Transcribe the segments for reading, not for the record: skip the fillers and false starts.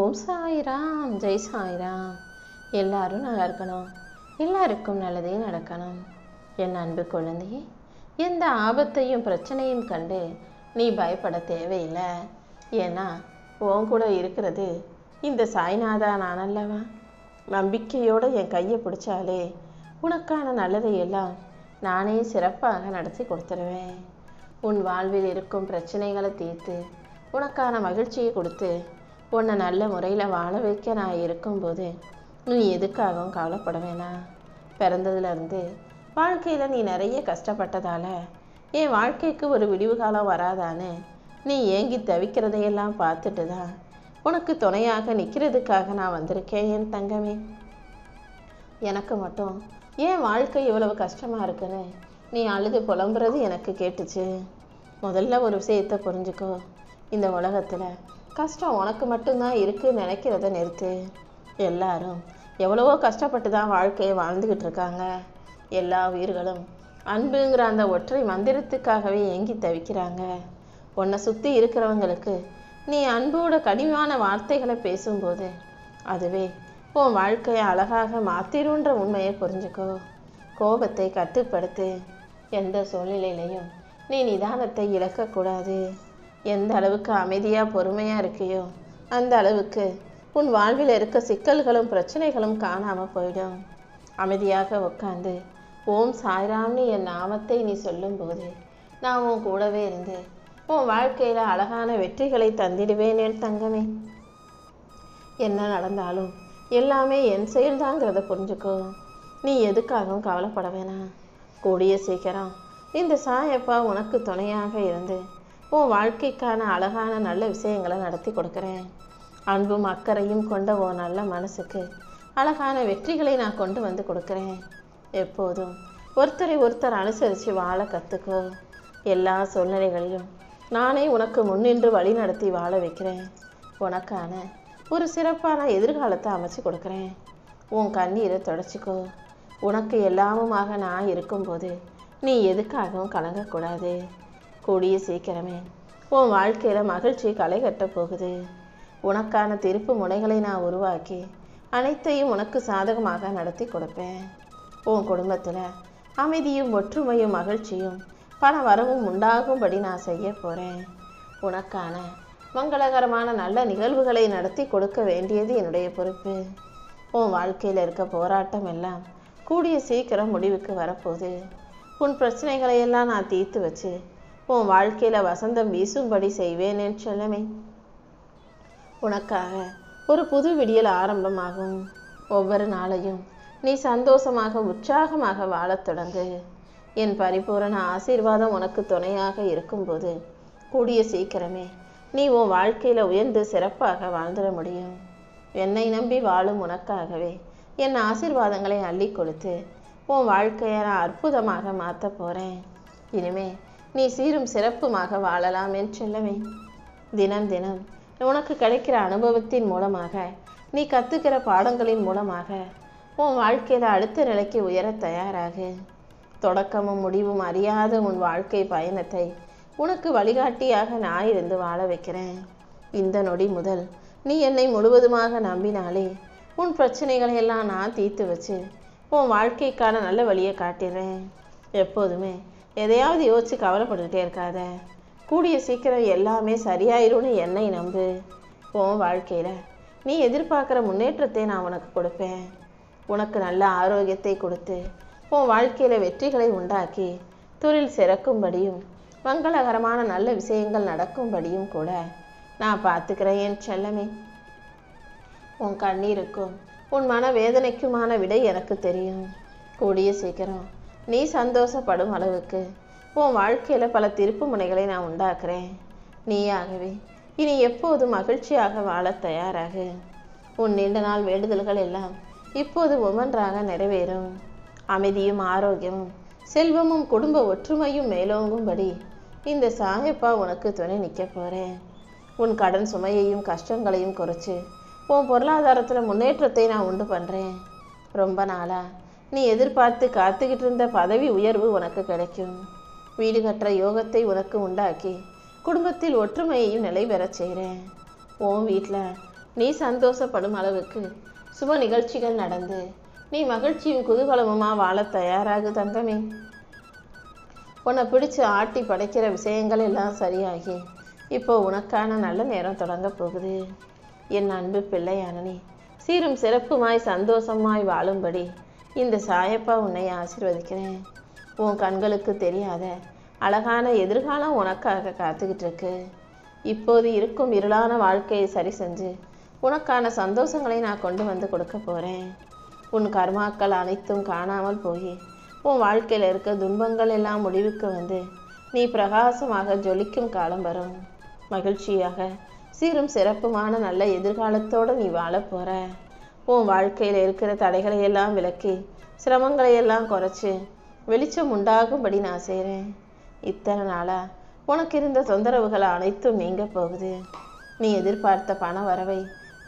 ஓம் சாய்ராம், ஜெய் சாய்ராம். எல்லாரும் நல்லா இருக்கணும், எல்லாருக்கும் நல்லதே நடக்கணும். என் அன்பு குழந்தையே, எந்த ஆபத்தையும் பிரச்சனையும் கண்டு நீ பயப்பட தேவையில்லை. ஏன்னா உன் கூட இருக்கிறது இந்த சாய்நாதா நான் அல்லவா. நம்பிக்கையோடு என் கையை பிடிச்சாலே உனக்கான நல்லதை எல்லாம் நானே சிறப்பாக நடத்தி கொடுத்துருவேன். உன் வாழ்வில் இருக்கும் பிரச்சனைகளை தீர்த்து உனக்கான மகிழ்ச்சியை கொடுத்து உன்னை நல்ல முறையில் வாழ வைக்க நான் இருக்கும்போது நீ எதுக்காகவும் கவலைப்பட வேணாம். பிறந்ததுலேருந்து வாழ்க்கையில் நீ நிறைய கஷ்டப்பட்டதால் என் வாழ்க்கைக்கு ஒரு விடிவு காலம் வராதான்னு நீ ஏங்கி தவிக்கிறதையெல்லாம் பார்த்துட்டு தான் உனக்கு துணையாக நிற்கிறதுக்காக நான் வந்திருக்கேன். என் தங்கமே, எனக்கு மட்டும் ஏன் வாழ்க்கை இவ்வளவு கஷ்டமாக இருக்குன்னு நீ அழுது புலம்புறது எனக்கு கேட்டுச்சு. முதல்ல ஒரு விஷயத்தை புரிஞ்சுக்கோ. இந்த உலகத்தில் கஷ்டம் உனக்கு மட்டும்தான் இருக்குன்னு நினைக்கிறத நிறுத்து. எல்லாரும் எவ்வளவோ கஷ்டப்பட்டு தான் வாழ்க்கையை வாழ்ந்துக்கிட்டு இருக்காங்க. எல்லா உயிர்களும் அன்புங்கிற அந்த ஒற்றை மந்திரத்துக்காகவே ஏங்கி தவிக்கிறாங்க. உன்னை சுற்றி இருக்கிறவங்களுக்கு நீ அன்போட கனிவான வார்த்தைகளை பேசும்போது அதுவே உன் வாழ்க்கையை அழகாக மாற்றிடுன்ற உண்மையை புரிஞ்சுக்கோ. கோபத்தை கட்டுப்படுத்து. எந்த சூழ்நிலையிலையும் நீ நிதானத்தை இழக்கக்கூடாது. எந்த அளவுக்கு அமைதியாக பொறுமையாக இருக்கியோ அந்த அளவுக்கு உன் வாழ்வில் இருக்க சிக்கல்களும் பிரச்சனைகளும் காணாமல் போயிடும். அமைதியாக உட்காந்து ஓம் சாய்ராம்னு என் நாமத்தை நீ சொல்லும்போது நான் உன் கூடவே இருந்து உன் வாழ்க்கையில் அழகான வெற்றிகளை தந்திடுவேன். என் தங்கமே, என்ன நடந்தாலும் எல்லாமே என் செயல்தாங்கிறத புரிஞ்சுக்கோ. நீ எதுக்காகவும் கவலைப்பட வேணாம். கூடிய சீக்கிரம் இந்த சாயப்பா உனக்கு துணையாக இருந்து உன் வாழ்க்கைக்கான அழகான நல்ல விஷயங்களை நடத்தி கொடுக்குறேன். அன்பும் அக்கறையும் கொண்ட உன் நல்ல மனசுக்கு அழகான வெற்றிகளை நான் கொண்டு வந்து கொடுக்குறேன். எப்போதும் ஒருத்தரை ஒருத்தர் அனுசரித்து வாழ கற்றுக்கோ. எல்லா சூழ்நிலைகளிலும் நானே உனக்கு முன்னின்று வழி நடத்தி வாழ வைக்கிறேன். உனக்கான ஒரு சிறப்பான எதிர்காலத்தை அமைச்சு கொடுக்குறேன். உன் கண்ணீரை தொடச்சிக்கோ. உனக்கு எல்லாமுமாக நான் இருக்கும்போது நீ எதுக்காகவும் கலங்கக்கூடாது. கூடிய சீக்கிரமே உன் வாழ்க்கையில் மகிழ்ச்சி களை கட்ட போகுது. உனக்கான திருப்பு முனைகளை நான் உருவாக்கி அனைத்தையும் உனக்கு சாதகமாக நடத்தி கொடுப்பேன். உன் குடும்பத்தில் அமைதியும் ஒற்றுமையும் மகிழ்ச்சியும் பண வரவும் உண்டாகும்படி நான் செய்ய போகிறேன். உனக்கான மங்களகரமான நல்ல நிகழ்வுகளை நடத்தி கொடுக்க வேண்டியது என்னுடைய பொறுப்பு. உன் வாழ்க்கையில் இருக்க போராட்டம் எல்லாம் கூடிய சீக்கிரம் முடிவுக்கு வரப்போகுது. உன் பிரச்சனைகளையெல்லாம் நான் தீர்த்து வச்சு உன் வாழ்க்கையில் வசந்தம் வீசும்படி செய்வேன். என் செல்லமே, உனக்காக ஒரு புது விடியல் ஆரம்பமாகும். ஒவ்வொரு நாளையும் நீ சந்தோஷமாக உற்சாகமாக வாழத் தொடங்கு. என் பரிபூரண ஆசீர்வாதம் உனக்கு துணையாக இருக்கும்போது கூடிய சீக்கிரமே நீ உன் வாழ்க்கையில் உயர்ந்து சிறப்பாக வாழ்ந்துட முடியும். என்னை நம்பி வாழும் உனக்காகவே என் ஆசீர்வாதங்களை அள்ளி கொடுத்து உன் வாழ்க்கையை நான் அற்புதமாக மாற்ற போகிறேன். இனிமே நீ சீரும் சிறப்புமாக வாழலாம். என் செல்லமே, தினம் தினம் உனக்கு கிடைக்கிற அனுபவத்தின் மூலமாக நீ கற்றுக்கிற பாடங்களின் மூலமாக உன் வாழ்க்கையில் அடுத்த நிலைக்கு உயர தயாராகு. தொடக்கமும் முடிவும் அறியாத உன் வாழ்க்கை பயணத்தை உனக்கு வழிகாட்டியாக நான் இருந்து வாழ வைக்கிறேன். இந்த நொடி முதல் நீ என்னை முழுவதுமாக நம்பினாலே உன் பிரச்சனைகளை எல்லாம் நான் தீர்த்து வச்சு உன் வாழ்க்கைக்கான நல்ல வழியை காட்டிடுறேன். எப்போதுமே எதையாவது யோசிச்சு கவலைப்பட்டுக்கிட்டே இருக்காத. கூடிய சீக்கிரம் எல்லாமே சரியாயிரும்னு என்னை நம்பு. உன் வாழ்க்கையில் நீ எதிர்பார்க்குற முன்னேற்றத்தை நான் உனக்கு கொடுப்பேன். உனக்கு நல்ல ஆரோக்கியத்தை கொடுத்து உன் வாழ்க்கையில் வெற்றிகளை உண்டாக்கி தொழில் சிறக்கும்படியும் மங்களகரமான நல்ல விஷயங்கள் நடக்கும்படியும் கூட நான் பார்த்துக்கிறேன். என் செல்லமே, உன் கண்ணீருக்கும் உன் மனவேதனைக்குமான விடை எனக்கு தெரியும். கூடிய சீக்கிரம் நீ சந்தோஷப்படும் அளவுக்கு உன் வாழ்க்கையில் பல திருப்பு முனைகளை நான் உண்டாக்குறேன். நீயாகவே இனி எப்போதும் மகிழ்ச்சியாக வாழ தயாராகு. உன் நீண்ட நாள் வேண்டுதல்கள் எல்லாம் இப்போது ஒவ்வொன்றாக நிறைவேறும். அமைதியும் ஆரோக்கியமும் செல்வமும் குடும்ப ஒற்றுமையும் மேலோங்கும்படி இந்த சாயப்பா உனக்கு துணை நிற்க போகிறேன். உன் கடன் சுமையையும் கஷ்டங்களையும் குறைச்சி உன் பொருளாதாரத்தில் முன்னேற்றத்தை நான் உண்டு பண்ணுறேன். ரொம்ப நாளாக நீ எதிர்பார்த்து காத்துக்கிட்டு இருந்த பதவி உயர்வு உனக்கு கிடைக்கும். வீடு கட்டுற யோகத்தை உனக்கு உண்டாக்கி குடும்பத்தில் ஒற்றுமையையும் நிலை பெறச் செய்கிறேன். உன் வீட்டில் நீ சந்தோஷப்படும் அளவுக்கு சுப நிகழ்ச்சிகள் நடந்து நீ மகிழ்ச்சியும் குதூகலமுமா வாழ தயாராகு தங்கமே. உன்னை பிடிச்சு ஆட்டி படைக்கிற விஷயங்கள் எல்லாம் சரியாகி இப்போ உனக்கான நல்ல நேரம் தொடங்க போகுது. என் அன்பு பிள்ளையான நீ சீரும் சிறப்புமாய் சந்தோஷமாய் வாழும்படி இந்த சாயப்பா உன்னை ஆசீர்வதிக்கிறேன். உன் கண்களுக்கு தெரியாத அழகான எதிர்காலம் உனக்காக காத்துக்கிட்டு இருக்கு. இப்போது இருக்கும் இருளான வாழ்க்கையை சரி செஞ்சு உனக்கான சந்தோஷங்களை நான் கொண்டு வந்து கொடுக்க போகிறேன். உன் கர்மாக்கள் அனைத்தும் காணாமல் போய் உன் வாழ்க்கையில் இருக்க துன்பங்கள் எல்லாம் முடிவுக்கு வந்து நீ பிரகாசமாக ஜொலிக்கும் காலம் வரும். மகிழ்ச்சியாக சீரும் சிறப்புமான நல்ல எதிர்காலத்தோடு நீ வாழ போகிற. உன் வாழ்க்கையில் இருக்கிற தடைகளை எல்லாம் விலக்கி சிரமங்களை எல்லாம் குறைச்சி வெளிச்சம் உண்டாகும்படி நான் செய்கிறேன். இத்தனை நாளாக உனக்கு இருந்த தொந்தரவுகள் அனைத்தும் நீங்க போகுது. நீ எதிர்பார்த்த பண வரவை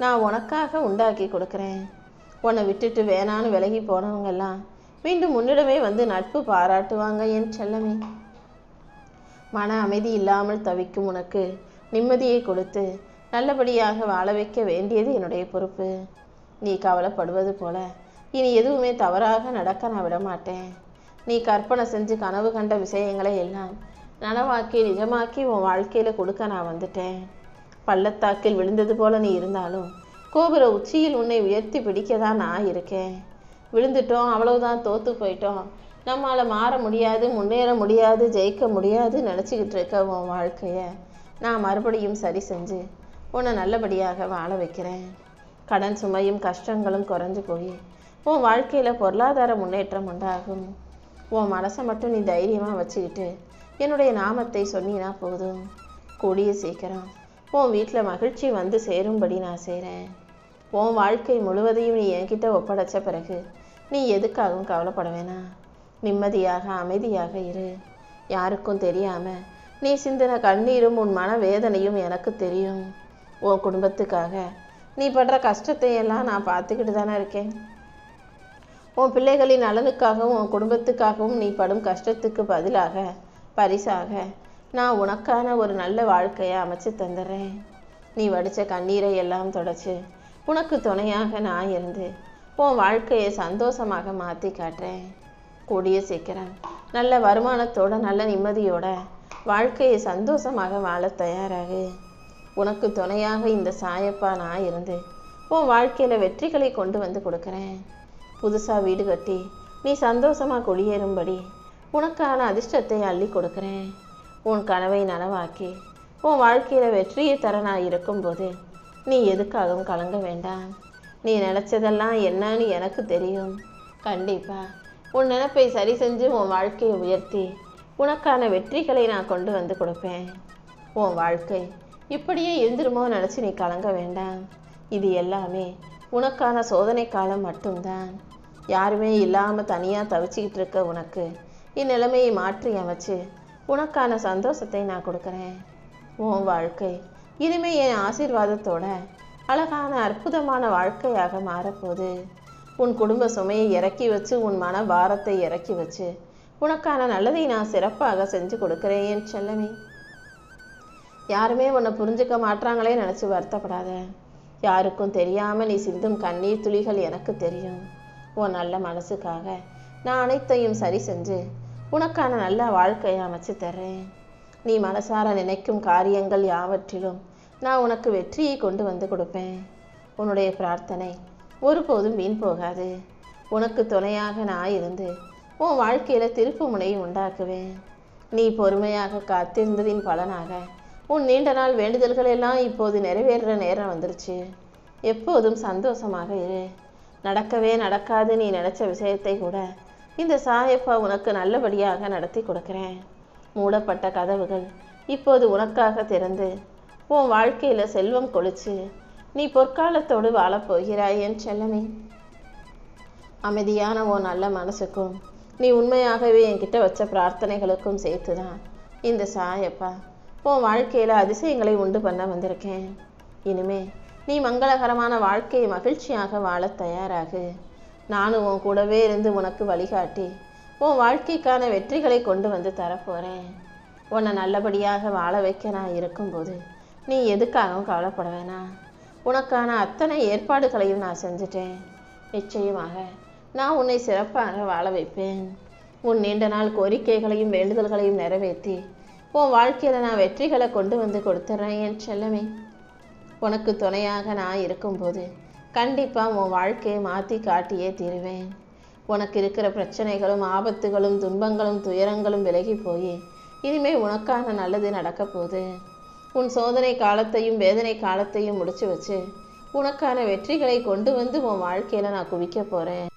நான் உனக்காக உண்டாக்கி கொடுக்குறேன். உன்னை விட்டுட்டு வேணான்னு விலகி போனவங்கெல்லாம் மீண்டும் உன்னிடமே வந்து நட்பு பாராட்டுவாங்க என் செல்லமே. மன அமைதி இல்லாமல் தவிக்கும் உனக்கு நிம்மதியை கொடுத்து நல்லபடியாக வாழ வைக்க வேண்டியது என்னுடைய பொறுப்பு. நீ கவலைப்படுவது போல இனி எதுவுமே தவறாக நடக்க நான் விடமாட்டேன். நீ கற்பனை செஞ்சு கனவு கண்ட விஷயங்களை எல்லாம் நனவாக்கி நிஜமாக்கி உன் வாழ்க்கையில் கொடுக்க நான் வந்துட்டேன். பள்ளத்தாக்கில் விழுந்தது போல நீ இருந்தாலும் கோபுர உச்சியில் உன்னை உயர்த்தி பிடிக்க தான் நான் இருக்கேன். விழுந்துட்டோம், அவ்வளவுதான், தோற்று போயிட்டோம், நம்மளால் மாற முடியாது, முன்னேற முடியாது, ஜெயிக்க முடியாது நினச்சிக்கிட்டு இருக்க உன் வாழ்க்கையை நான் மறுபடியும் சரி செஞ்சு உன்னை நல்லபடியாக வாழ வைக்கிறேன். கடன் சுமையும் கஷ்டங்களும் குறைஞ்சு போய் உன் வாழ்க்கையில் பொருளாதார முன்னேற்றம் உண்டாகும். உன் மனசை மட்டும் நீ தைரியமாக வச்சுக்கிட்டு என்னுடைய நாமத்தை சொன்னீனா போதும். கூடிய சீக்கிரம் உன் வீட்டில் மகிழ்ச்சி வந்து சேரும்படி நான் செய்கிறேன். உன் வாழ்க்கை முழுவதையும் நீ என்கிட்ட ஒப்படைச்ச பிறகு நீ எதுக்காகவும் கவலைப்பட வேணாம். நிம்மதியாக அமைதியாக இரு. யாருக்கும் தெரியாமல் நீ சிந்தின கண்ணீரும் உன் மன வேதனையும் எனக்கு தெரியும். உன் குடும்பத்துக்காக நீ படுற கஷ்டத்தையெல்லாம் நான் பார்த்துக்கிட்டு தானே இருக்கேன். உன் பிள்ளைகளின் நலனுக்காகவும் உன் குடும்பத்துக்காகவும் நீ படும் கஷ்டத்துக்கு பதிலாக பரிசாக நான் உனக்கான ஒரு நல்ல வாழ்க்கையை அமைச்சு தந்துடுறேன். நீ வடித்த கண்ணீரை எல்லாம் தொடச்சி உனக்கு துணையாக நான் இருந்து உன் வாழ்க்கையை சந்தோஷமாக மாற்றி காட்டுறேன். கூடிய சீக்கிரம் நல்ல வருமானத்தோட நல்ல நிம்மதியோட வாழ்க்கையை சந்தோஷமாக வாழ தயாராகு. உனக்கு துணையாக இந்த சாயப்பா நான் இருந்து உன் வாழ்க்கையில் வெற்றிகளை கொண்டு வந்து கொடுக்குறேன். புதுசாக வீடு கட்டி நீ சந்தோஷமாக குடியேறும்படி உனக்கான அதிர்ஷ்டத்தை அள்ளி கொடுக்குறேன். உன் கனவை நனவாக்கி உன் வாழ்க்கையில் வெற்றியை தர நான் இருக்கும்போது நீ எதுக்காகவும் கலங்க வேண்டாம். நீ நினச்சதெல்லாம் என்னன்னு எனக்கு தெரியும். கண்டிப்பாக உன் நினைப்பை சரி செஞ்சு உன் வாழ்க்கையை உயர்த்தி உனக்கான வெற்றிகளை நான் கொண்டு வந்து கொடுப்பேன். உன் வாழ்க்கை இப்படியே இருந்துருமோ நினச்சி நீ கலங்க வேண்டாம். இது எல்லாமே உனக்கான சோதனை காலம் மட்டும்தான். யாருமே இல்லாமல் தனியாக தவிச்சிக்கிட்டு இருக்க உனக்கு இந்நிலைமையை மாற்றி அமைச்சு உனக்கான சந்தோஷத்தை நான் கொடுக்குறேன். உன் வாழ்க்கை இனிமே என் ஆசீர்வாதத்தோட அழகான அற்புதமான வாழ்க்கையாக மாறப்போகுது. உன் குடும்ப சுமையை இறக்கி வச்சு உன் மன பாரத்தை இறக்கி வச்சு உனக்கான நல்லதை நான் சிறப்பாக செஞ்சு கொடுக்குறேன் என் செல்லமே. யாருமே உன்னை புரிஞ்சுக்க மாட்டாங்களே நினச்சி வருத்தப்படாத. யாருக்கும் தெரியாமல் நீ சிந்தும் கண்ணீர் துளிகள் எனக்கு தெரியும். உன் நல்ல மனசுக்காக நான் அனைத்தையும் சரி செஞ்சு உனக்கான நல்ல வாழ்க்கையை அமைச்சு தர்றேன். நீ மனசார நினைக்கும் காரியங்கள் யாவற்றிலும் நான் உனக்கு வெற்றியை கொண்டு வந்து கொடுப்பேன். உன்னுடைய பிரார்த்தனை ஒருபோதும் வீண் போகாது. உனக்கு துணையாக நான் இருந்து உன் வாழ்க்கையில் திருப்பு முனையை உண்டாக்குவேன். நீ பொறுமையாக காத்திருந்ததின் பலனாக உன் நீண்ட நாள் வேண்டுதல்கள் எல்லாம் இப்போது நிறைவேறுற நேரம் வந்துருச்சு. எப்போதும் சந்தோஷமாக இரு. நடக்கவே நடக்காது நீ நினச்ச விஷயத்தை கூட இந்த சாயப்பா உனக்கு நல்லபடியாக நடத்தி கொடுக்குறேன். மூடப்பட்ட கதவுகள் இப்போது உனக்காக திறந்து உன் வாழ்க்கையில் செல்வம் கொளிச்சு நீ பொற்காலத்தோடு வாழப்போகிறாய் என் செல்லமே. அமைதியான உன் நல்ல மனசுக்கும் நீ உண்மையாகவே என்கிட்ட வச்ச பிரார்த்தனைகளுக்கும் சேர்த்து தான் இந்த சாயப்பா உன் வாழ்க்கையில் அதிசயங்களை உண்டு பண்ண வந்திருக்கேன். இனிமே நீ மங்களகரமான வாழ்க்கையை மகிழ்ச்சியாக வாழ தயாராகு. நானும் உன் கூடவே இருந்து உனக்கு வழிகாட்டி உன் வாழ்க்கைக்கான வெற்றிகளை கொண்டு வந்து தரப்போகிறேன். உன்னை நல்லபடியாக வாழ வைக்க நான் இருக்கும்போது நீ எதுக்காகவும் கவலைப்பட வேணாம். உனக்கான அத்தனை ஏற்பாடுகளையும் நான் செஞ்சுட்டேன். நிச்சயமாக நான் உன்னை சிறப்பாக வாழ வைப்பேன். உன் நீண்ட நாள் கோரிக்கைகளையும் வேண்டுதல்களையும் நிறைவேற்றி உன் வாழ்க்கையில் நான் வெற்றிகளை கொண்டு வந்து கொடுத்துட்றேன் என் செல்லமே. உனக்கு துணையாக நான் இருக்கும்போது கண்டிப்பாக உன் வாழ்க்கையை மாற்றி காட்டியே தீருவேன். உனக்கு இருக்கிற பிரச்சனைகளும் ஆபத்துகளும் துன்பங்களும் துயரங்களும் விலகி போய் இனிமேல் உனக்கான நல்லது நடக்க போகுது. உன் சோதனை காலத்தையும் வேதனை காலத்தையும் முடிச்சு வச்சு உனக்கான வெற்றிகளை கொண்டு வந்து உன் வாழ்க்கையில் நான் குவிக்க போகிறேன்.